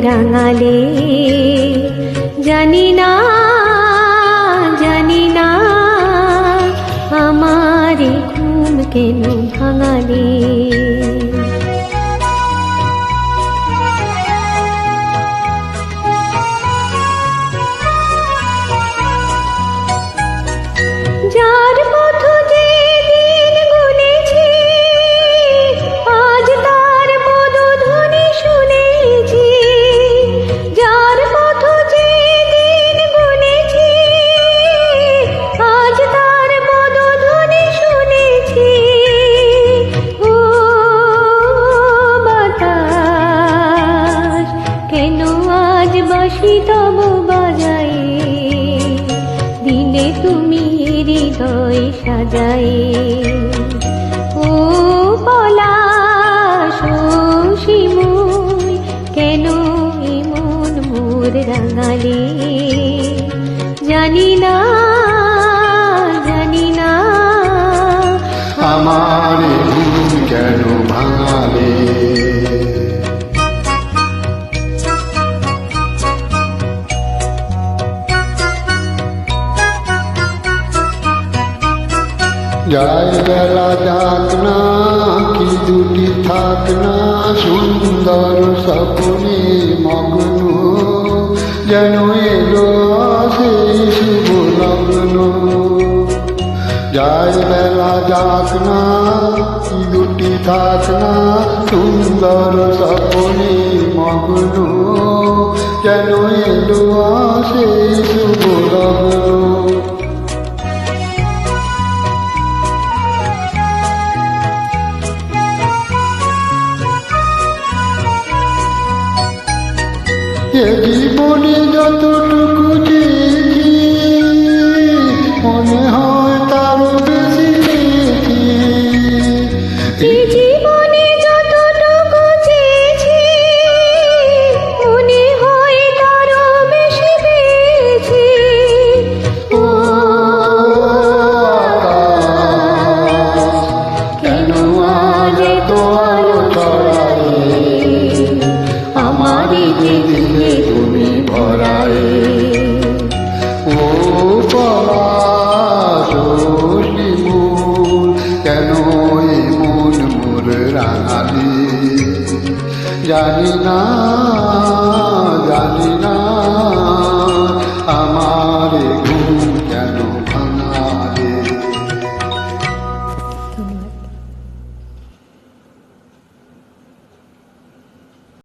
রাঙালে, জানি না আমার ঘুম কেন ভাঙালে। যার পথ যে দিন গুনেছি, আজ তার পদধ্বনি শুনেছি। যার পথ যে দিন গুনেছি, আজ তার পদধ্বনি শুনেছি। ও বাতাস, কেন আজ বাঁশি তব বাজায়, দিনে তুমি হৃদয় সাজায়। ও পলাশ, ও শিমুল, কেন এমন মোর রাঙালে, জানি না আমার ঘুম কেন ভাঙালে। যায় বেলা যাক না, কি দুটি থাক না, সুন্দর স্বপ্নে মগ্ন, যেন এলো সেই শুভ লগ্ন। যায় বেলা যাক না, কি দুটি থাক না, সুন্দর স্বপ্নে মগ্ন, যেন এলো সেই শুভ লগ্ন। এ জীবনে যতটুকু চেয়েছি, মনে হয় তারও বেশি পেয়েছি। এই জীবনে যতটুকু চেয়েছি, মনে হয় তারও বেশি পেয়েছি। ও আকাশ, কেন আজ এত আলো ছড়ায়, আমারই যে দিলে তুমি ভরায়। ও পলাশ, ও শিমুল, কেন এমন মোর রাঙালি, জানি না আমার ঘুম কেন ভাঙালে। ধন্যবাদ।